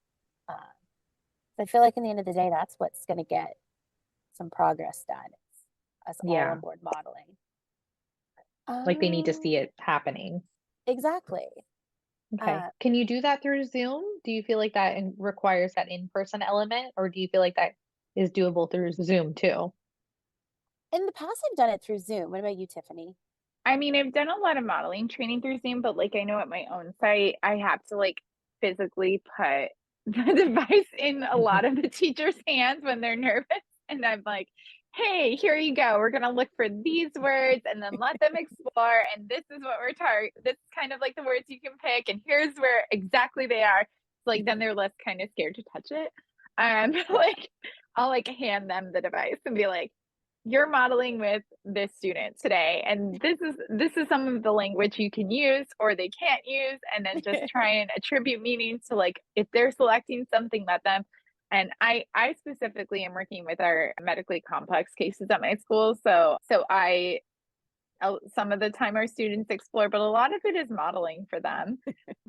I feel like in the end of the day, that's what's going to get some progress done. It's us all on board modeling. Like they need to see it happening. Exactly. Okay. Can you do that through Zoom? Do you feel like that requires that in-person element, or do you feel like that is doable through Zoom too? In the past, I've done it through Zoom. What about you, Tiffany? I mean, I've done a lot of modeling training through Zoom, but like I know at my own site, I have to like physically put the device in a lot of the teachers' hands when they're nervous. And I'm like, hey, here you go. We're going to look for these words and then let them explore. And this is what we're targeting. This is kind of like the words you can pick. And here's where exactly they are. So like then they're less kind of scared to touch it. Like I'll like hand them the device and be like, you're modeling with this student today, and this is some of the language you can use or they can't use, and then just try and attribute meaning to like if they're selecting something, let them. And I specifically am working with our medically complex cases at my school, so I some of the time our students explore, but a lot of it is modeling for them.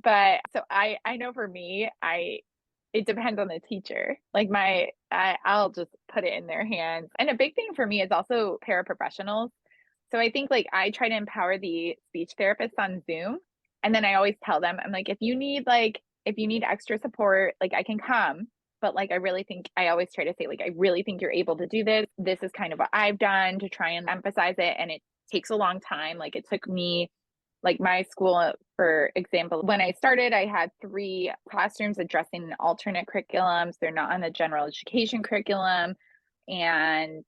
But so I know for me, it depends on the teacher. Like I'll just put it in their hands. And a big thing for me is also paraprofessionals. So I think like I try to empower the speech therapists on Zoom. And then I always tell them, I'm like, if you need extra support, like I can come. But like, I always try to say, like, I really think you're able to do this. This is kind of what I've done to try and emphasize it. And it takes a long time. Like it took me, like my school, for example, when I started, I had 3 classrooms addressing alternate curriculums. They're not on the general education curriculum. And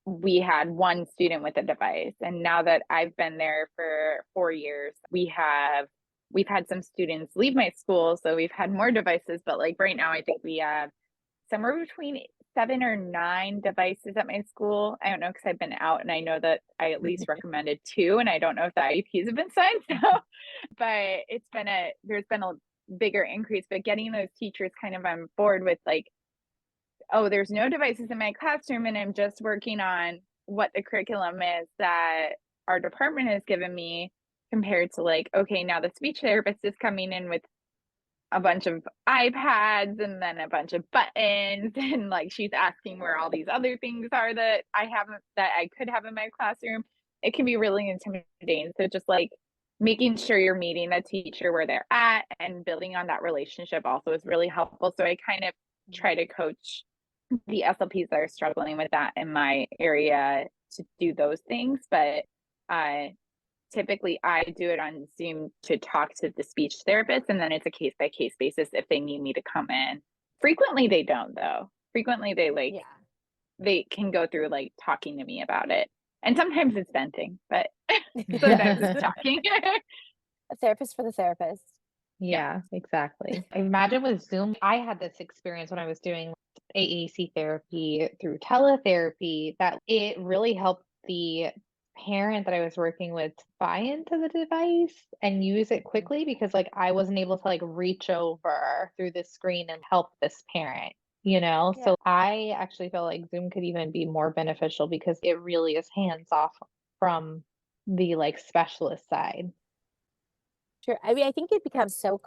we had one student with a device. And now that I've been there for 4 years, we've had some students leave my school. So we've had more devices, but like right now, I think we have somewhere between 7 or 9 devices at my school. I don't know, because I've been out and I know that I at least recommended 2, and I don't know if the IEPs have been signed. So, but there's been a bigger increase, but getting those teachers kind of on board with like, oh, there's no devices in my classroom and I'm just working on what the curriculum is that our department has given me, compared to like, okay, now the speech therapist is coming in with a bunch of iPads and then a bunch of buttons, and like she's asking where all these other things are that I could have in my classroom. It can be really intimidating. So just like making sure you're meeting the teacher where they're at and building on that relationship also is really helpful. So I kind of try to coach the SLPs that are struggling with that in my area to do those things. But typically I do it on Zoom to talk to the speech therapist, and then it's a case by case basis if they need me to come in. Frequently they don't, though. Frequently they can go through like talking to me about it. And sometimes it's venting, but sometimes it's talking. A therapist for the therapist. Yeah, exactly. I imagine with Zoom, I had this experience when I was doing AAC therapy through teletherapy that it really helped the parent that I was working with buy into the device and use it quickly, because like I wasn't able to like reach over through the screen and help this parent, you know? Yeah. So I actually feel like Zoom could even be more beneficial because it really is hands off from the like specialist side. Sure. I mean, I think it becomes so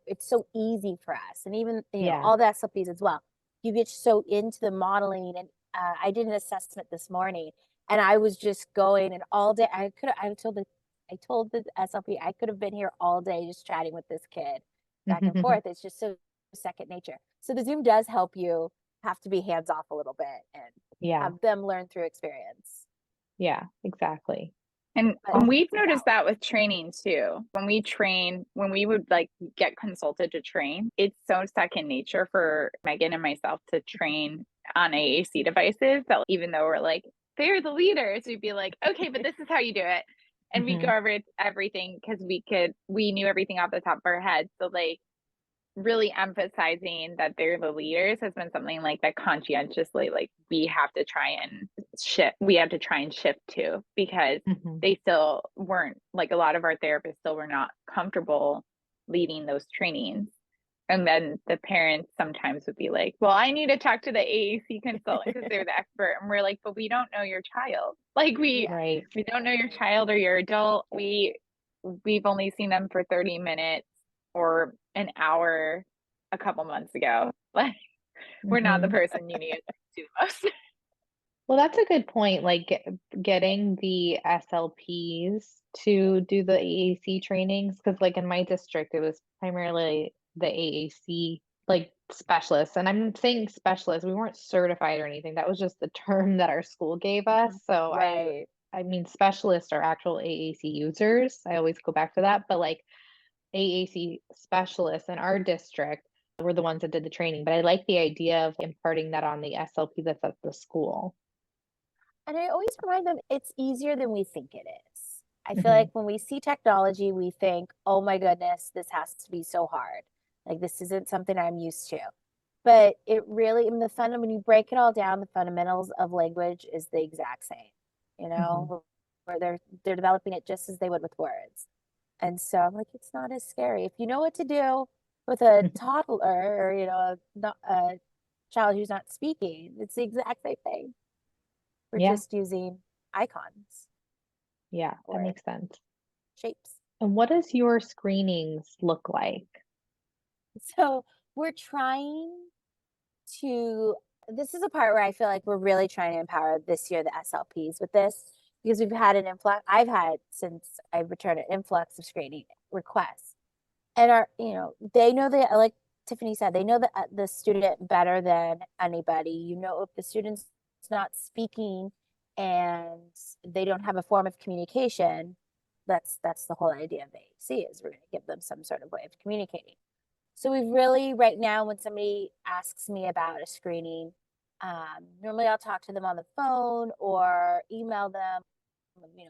it's so easy for us, and even Yeah. all the SLPs as well. You get so into the modeling, and I did an assessment this morning, and I was just going, and all day I told the SLP I could have been here all day just chatting with this kid back and forth. It's just so second nature. So the Zoom does help you have to be hands off a little bit and Yeah. have them learn through experience. Yeah, exactly. And But we've noticed that with training too. When we would like get consulted to train, it's so second nature for Megan and myself to train on AAC devices that even though we're like, they're the leaders, we'd be like, okay, but this is how you do it. And we go over everything because we knew everything off the top of our heads. So like really emphasizing that they're the leaders has been something like that conscientiously, like we have to try and shift to, because they still weren't, like a lot of our therapists still were not comfortable leading those trainings. And then the parents sometimes would be like, well, I need to talk to the AAC consultant because they're the expert. And we're like, but we don't know your child. Like we don't know your child or your adult. We've only seen them for 30 minutes or an hour a couple months ago. Like we're not the person you need to do most. Well, that's a good point. Like getting the SLPs to do the AAC trainings, because like in my district, it was primarily the AAC like specialists. And I'm saying specialists, we weren't certified or anything. That was just the term that our school gave us. So right. I mean, specialists are actual AAC users. I always go back to that. But like AAC specialists in our district were the ones that did the training. But I like the idea of imparting that on the SLP that's at the school. And I always remind them it's easier than we think it is. I feel like when we see technology, we think, oh my goodness, this has to be so hard. Like this isn't something I'm used to. But it really, when you break it all down, the fundamentals of language is the exact same, where they're developing it just as they would with words. And so I'm like, it's not as scary. If you know what to do with a toddler or, a child who's not speaking, it's the exact same thing. We're just using icons. Yeah, that makes sense. Shapes. And what does your screenings look like? So we're trying this is a part where I feel like we're really trying to empower this year the SLPs with this, because we've had an influx. I've had, since I returned, an influx of screening requests. And they know that, like Tiffany said, they know the student better than anybody. If the student's not speaking and they don't have a form of communication, that's the whole idea of AAC, is we're going to give them some sort of way of communicating. So we've really, right now, when somebody asks me about a screening, Normally I'll talk to them on the phone or email them,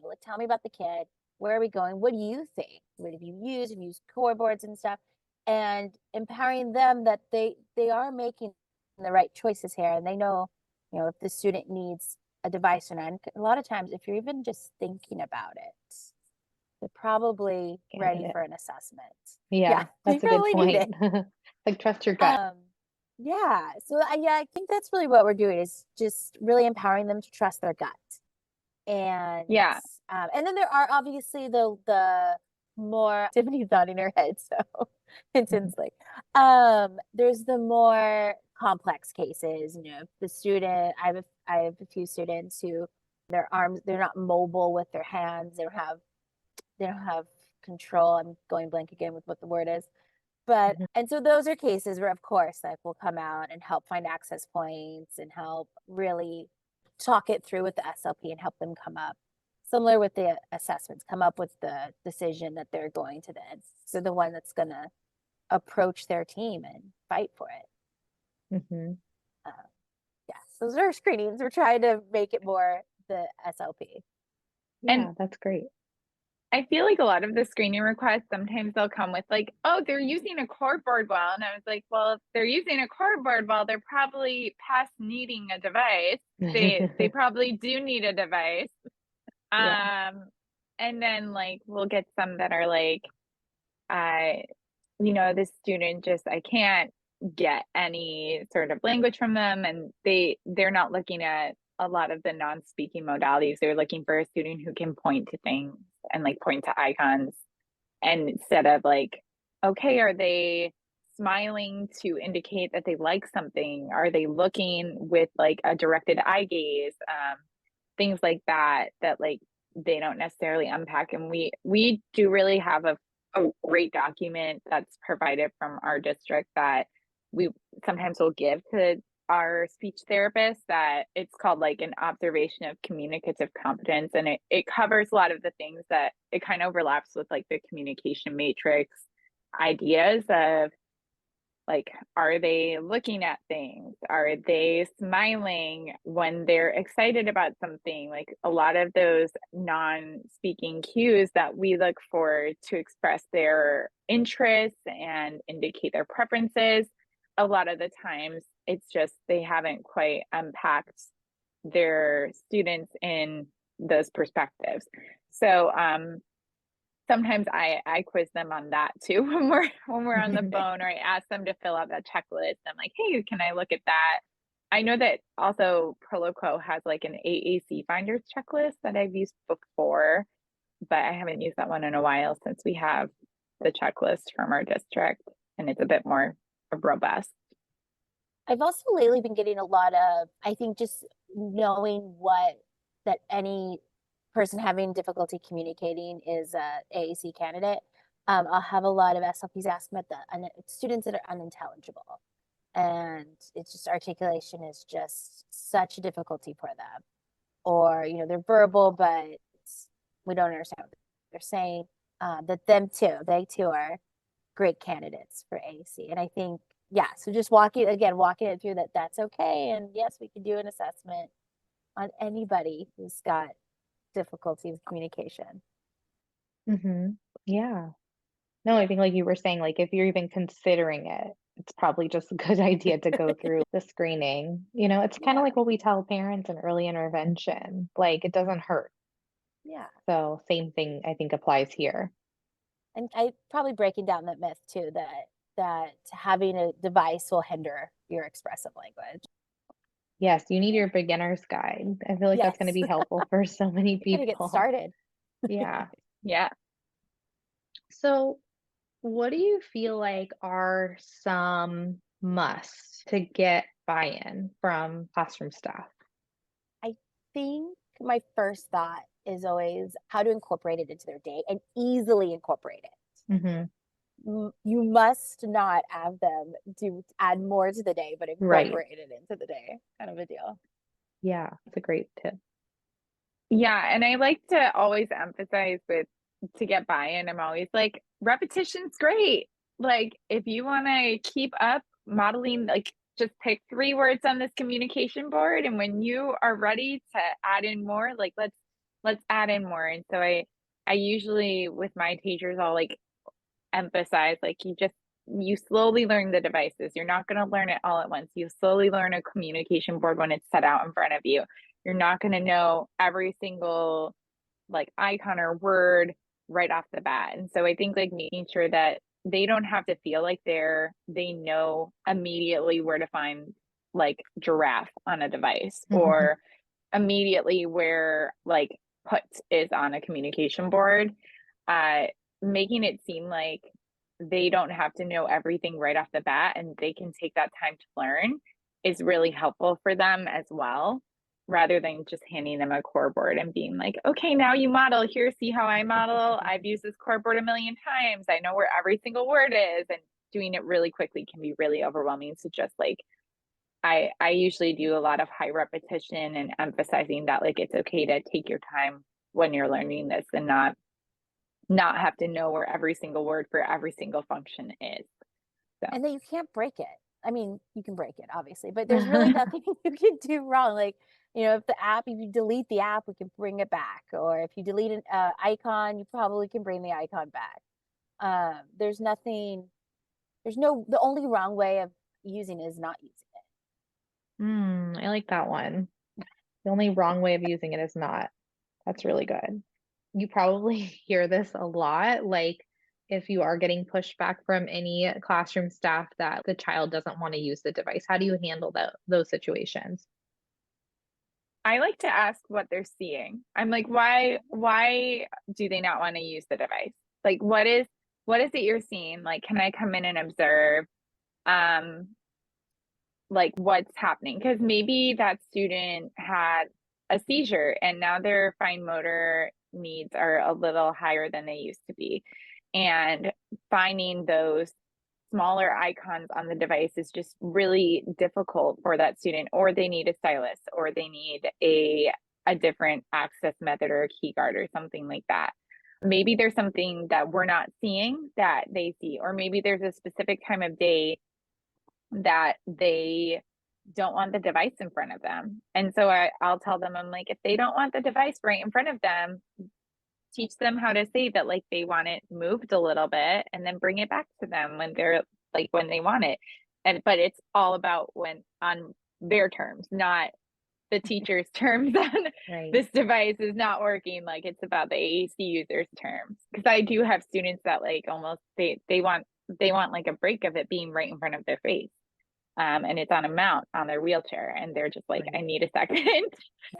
like, tell me about the kid. Where are we going? What do you think? What have you used? Have you used core boards and stuff? And empowering them that they are making the right choices here, and they know, if the student needs a device or not. And a lot of times, if you're even just thinking about it, they're probably ready for an assessment. Yeah, that's a good probably need it. point. Like, trust your gut. Yeah. So I think that's really what we're doing, is just really empowering them to trust their gut. And Yeah. And then there are obviously the more Tiffany's nodding her head so intensely. There's the more complex cases. The student, I have a few students who their arms, they're not mobile with their hands. They don't have control. I'm going blank again with what the word is. But and so those are cases where, of course, like, we'll come out and help find access points and help really talk it through with the SLP and help them come up, similar with the assessments, come up with the decision that they're going to then. So the one that's going to approach their team and fight for it. Yes, those are our screenings. We're trying to make it more the SLP. Yeah, And that's great. I feel like a lot of the screening requests, sometimes they'll come with like, oh, they're using a core board well. And I was like, well, if they're using a core board well, they're probably past needing a device. They probably do need a device. Yeah. And then like we'll get some that are like, this student just, I can't get any sort of language from them, and they're not looking at a lot of the non-speaking modalities. They're looking for a student who can point to things and like point to icons, and instead of like, okay, are they smiling to indicate that they like something? Are they looking with like a directed eye gaze? Things like that like they don't necessarily unpack. And we do really have a great document that's provided from our district that we sometimes will give to our speech therapists, that it's called like an observation of communicative competence. And it covers a lot of the things that it kind of overlaps with like the communication matrix ideas of like, are they looking at things? Are they smiling when they're excited about something? Like a lot of those non-speaking cues that we look for to express their interests and indicate their preferences, a lot of the times it's just they haven't quite unpacked their students in those perspectives. So sometimes I quiz them on that too when we're on the phone, or I ask them to fill out that checklist. I'm like, hey, can I look at that? I know that also Proloquo has like an AAC finders checklist that I've used before, but I haven't used that one in a while since we have the checklist from our district and it's a bit more robust. I've also lately been getting a lot of, I think, just knowing that any person having difficulty communicating is a AAC candidate. I'll have a lot of SLPs ask me about students that are unintelligible, and it's just articulation is just such a difficulty for them, or they're verbal but we don't understand what they're saying. They too are great candidates for AAC, and I think so just walking it through that's okay, and yes, we can do an assessment on anybody who's got difficulty with communication. Yeah. No, I think like you were saying, like if you're even considering it, it's probably just a good idea to go through the screening. It's kind of like what we tell parents in early intervention, like it doesn't hurt. Yeah. So same thing I think applies here. And I probably breaking down that myth too, that having a device will hinder your expressive language. Yes, you need your beginner's guide. I feel like that's going to be helpful for so many people. Gotta get started. Yeah. Yeah. So what do you feel like are some musts to get buy-in from classroom staff? I think my first thought is always how to incorporate it into their day and easily incorporate it. You must not have them to add more to the day, but incorporate it into the day, kind of a deal. Yeah, it's a great tip. Yeah, and I like to always emphasize to get buy-in, I'm always like, repetition's great. Like if you want to keep up modeling, like just pick 3 words on this communication board, and when you are ready to add in more, like, let's add in more. And so I usually with my teachers, I'll like emphasize like you slowly learn the devices. You're not going to learn it all at once. You slowly learn a communication board when it's set out in front of you. You're not going to know every single like icon or word right off the bat. And so I think like making sure that they don't have to feel like they know immediately where to find like giraffe on a device or immediately where like put is on a communication board. Making it seem like they don't have to know everything right off the bat and they can take that time to learn is really helpful for them as well, rather than just handing them a core board and being like, okay, now you model here, see how I model. I've used this core board a million times. I know where every single word is, and doing it really quickly can be really overwhelming. So just like, I usually do a lot of high repetition and emphasizing that like, it's okay to take your time when you're learning this and not have to know where every single word for every single function is. So. And then you can't break it. I mean, you can break it obviously, but there's really nothing you can do wrong. Like, if you delete the app, we can bring it back. Or if you delete an icon, you probably can bring the icon back. The only wrong way of using it is not using it. I like that one. The only wrong way of using it is not. That's really good. You probably hear this a lot, like if you are getting pushback from any classroom staff that the child doesn't want to use the device. How do you handle those situations? I like to ask what they're seeing. I'm like, why do they not want to use the device? Like, what is it you're seeing? Like, can I come in and observe? Like what's happening? Because maybe that student had a seizure and now their fine motor needs are a little higher than they used to be. And finding those smaller icons on the device is just really difficult for that student, or they need a stylus, or they need a different access method or a key guard or something like that. Maybe there's something that we're not seeing that they see, or maybe there's a specific time of day that they don't want the device in front of them. And so I'll tell them, I'm like, if they don't want the device right in front of them, teach them how to say that like they want it moved a little bit and then bring it back to them when they're like when they want it. But it's all about when on their terms, not the teacher's terms. Right. This device is not working. Like it's about the AAC users terms. Because I do have students that like almost they want like a break of it being right in front of their face. And it's on a mount on their wheelchair and they're just like, I need a second.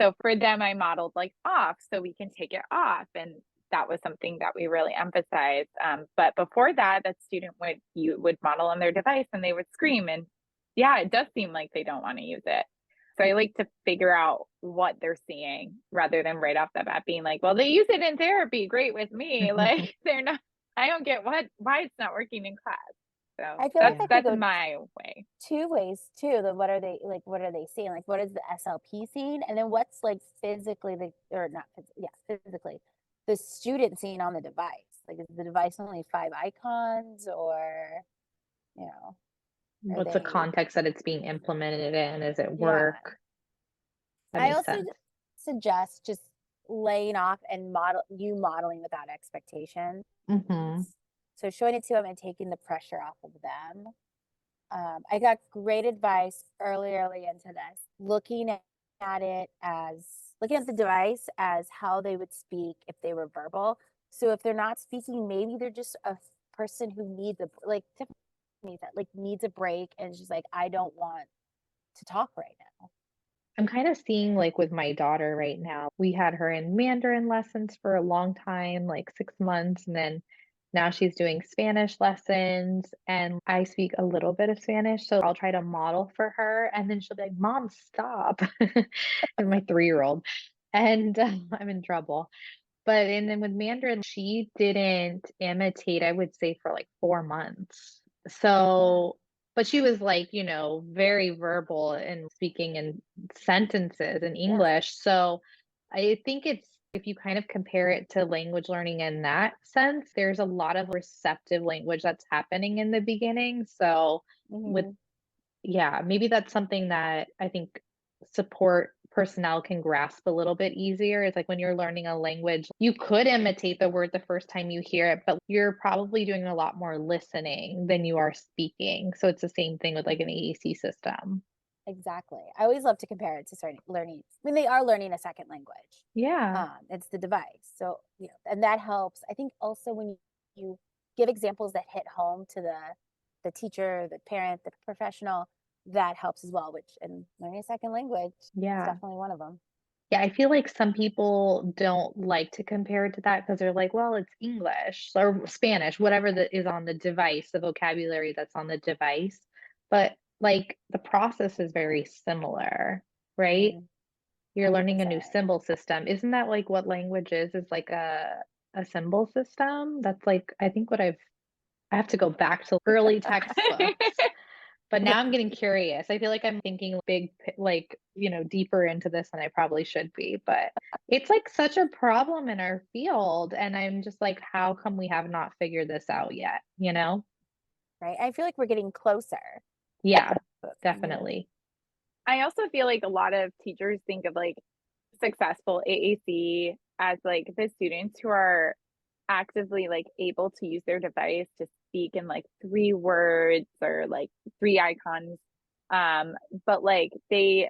So for them, I modeled like off so we can take it off. And that was something that we really emphasized. But before that, student would model on their device and they would scream. And yeah, it does seem like they don't want to use it. So I like to figure out what they're seeing rather than right off the bat being like, well, they use it in therapy. Great with me. Like they're not, I don't get why it's not working in class. So I feel like that's my way. 2 ways too. What are they seeing? Like what is the SLP seeing? And then what's like physically physically the student seeing on the device? Like is the device only 5 icons or what's the context that it's being implemented in? Is it work? Yeah. I also suggest just laying off and modeling without expectation. So showing it to them and taking the pressure off of them. I got great advice early into this, looking at the device as how they would speak if they were verbal. So if they're not speaking, maybe they're just a person who needs needs a break and she's like, I don't want to talk right now. I'm kind of seeing like with my daughter right now, we had her in Mandarin lessons for a long time, like 6 months, and then now she's doing Spanish lessons and I speak a little bit of Spanish. So I'll try to model for her and then she'll be like, Mom, stop. And my 3-year-old. And I'm in trouble. And then with Mandarin, she didn't imitate, I would say, for like 4 months. So, but she was like, very verbal and speaking in sentences in English. So I think if you kind of compare it to language learning in that sense, there's a lot of receptive language that's happening in the beginning. So with yeah, maybe that's something that I think support personnel can grasp a little bit easier. It's like when you're learning a language, you could imitate the word the first time you hear it, but you're probably doing a lot more listening than you are speaking. So it's the same thing with like an AAC system. Exactly. I always love to compare it to certain learning. I mean, they are learning a second language. Yeah. It's the device. So, and that helps. I think also when you give examples that hit home to the teacher, the parent, the professional, that helps as well, which and learning a second language is Yeah. definitely one of them. Yeah, I feel like some people don't like to compare it to that because they're like, well, it's English or Spanish, whatever that is on the device, the vocabulary that's on the device. But like the process is very similar, right? Mhm. You're learning a new 100%. symbol system. Isn't that like what language is like a symbol system? That's like I think what I have to go back to early textbooks. But now I'm getting curious. I feel like I'm thinking like, deeper into this than I probably should be. But it's like such a problem in our field. And I'm just like, how come we have not figured this out yet? You know? Right. I feel like we're getting closer. Yeah, But, definitely. I also feel like a lot of teachers think of like successful AAC as like the students who are actively like able to use their device to speak in like 3 words or like 3 icons. But like they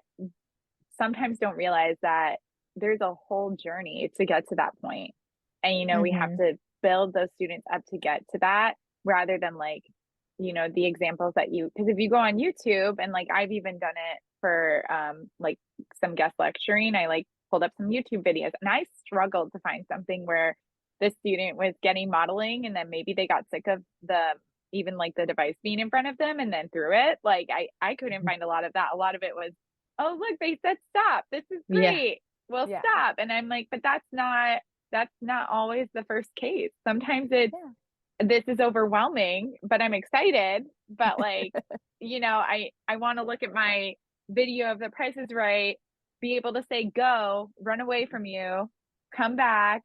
sometimes don't realize that there's a whole journey to get to that point. And we have Hmm. to build those students up to get to that rather than like, the examples that because if you go on YouTube and like I've even done it for like some guest lecturing, I like pulled up some YouTube videos and I struggled to find something where the student was getting modeling and then maybe they got sick of even like the device being in front of them and then threw it. Like I couldn't find a lot of that. A lot of it was, oh look, they said stop, this is Yeah. great, well Yeah. stop. And I'm like, but that's not always the first case. Sometimes it's this is overwhelming, but I'm excited. But like, I want to look at my video of The Price is Right, be able to say go, run away from you, come back,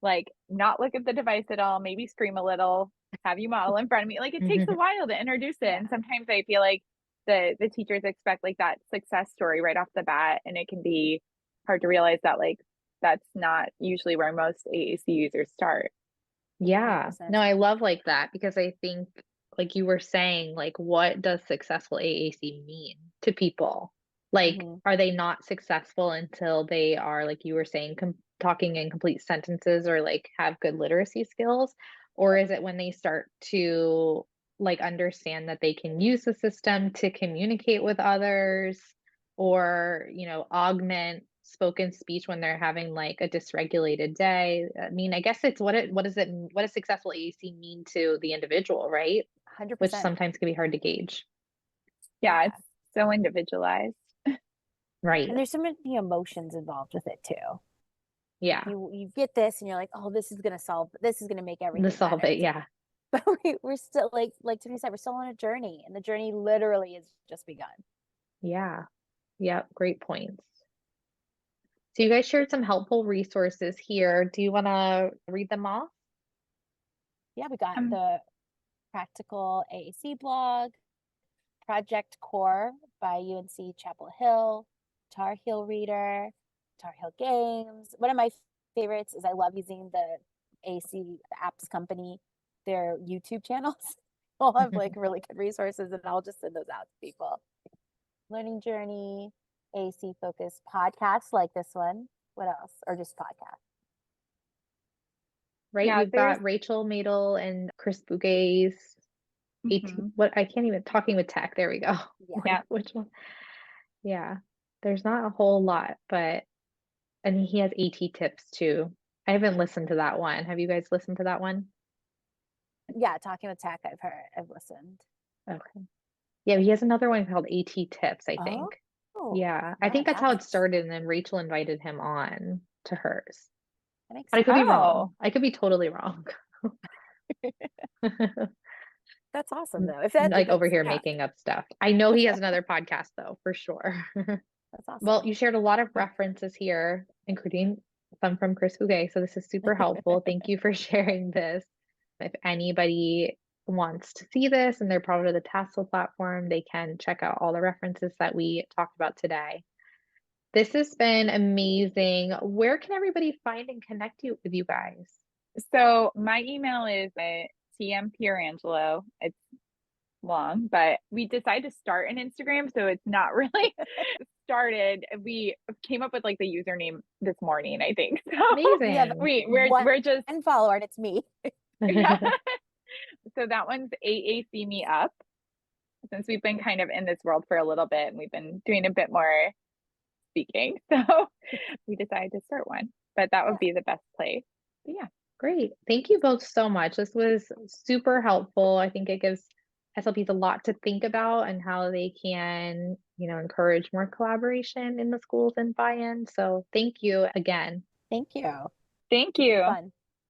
like not look at the device at all, maybe scream a little, have you model in front of me. Like it takes a while to introduce it. Yeah. And sometimes I feel like the teachers expect like that success story right off the bat. And it can be hard to realize that like that's not usually where most AAC users start. Yeah. 100%. No, I love like that because I think like you were saying, like what does successful AAC mean to people? Like, Mhm. are they not successful until they are, like you were saying, talking in complete sentences or like have good literacy skills? Or is it when they start to like understand that they can use the system to communicate with others or, augment spoken speech when they're having like a dysregulated day? I mean, I guess it's what does successful AAC mean to the individual, right? Which 100%. sometimes can be hard to gauge. Yeah, it's so individualized. Right. And there's so many emotions involved with it too. Yeah. You get this and you're like, oh, this is gonna make everything Solve better. it, yeah. But we're still like Tiffany said, we're still on a journey, and the journey literally has just begun. Yeah. Yeah. Great points. So you guys shared some helpful resources here. Do you want to read them off? Yeah, we got the Practical AAC blog, Project Core by UNC Chapel Hill, Tar Heel Reader, Tar Heel Games. One of my favorites is I love using the AAC apps company, their YouTube channels. They'll have like really good resources and I'll just send those out to people. Learning Journey, AAC focused podcasts like this one. What else? Or just podcasts? Right. Yeah, We've got Rachel Madel and Chris Bouguet's what I can't even talking with tech. There we go. Yeah. Which one? Yeah. There's not a whole lot, but and he has AT tips too. I haven't listened to that one. Have you guys listened to that one? Yeah, Talking with Tech, I've listened. Okay. Yeah, he has another one called AT tips, I think. Oh, Yeah. I think that's how it started, and then Rachel invited him on to hers. That makes But I sense. could be wrong. I could be totally wrong. That's awesome though. If that Like over here yeah, making up stuff. I know he has another podcast though, for sure. that's awesome. Well, you shared a lot of references here, including some from Chris Bouguet. So this is super helpful. Thank you for sharing this. If anybody wants to see this and they're part of the Tassel platform, they can check out all the references that we talked about today. This has been amazing. Where can everybody find and connect with you guys? So my email is TM Pierangelo. It's long, but we decided to start an Instagram, so it's not really started. We came up with like the username this morning, I think. So Amazing. we're just and follower, and it's me. yeah. So that one's AAC Me Up. Since we've been kind of in this world for a little bit and we've been doing a bit more speaking, so we decided to start one. But that would be the best place. But yeah. Great. Thank you both so much. This was super helpful. I think it gives SLPs a lot to think about and how they can, encourage more collaboration in the schools and buy-in. So thank you again. Thank you. Thank you. Fun.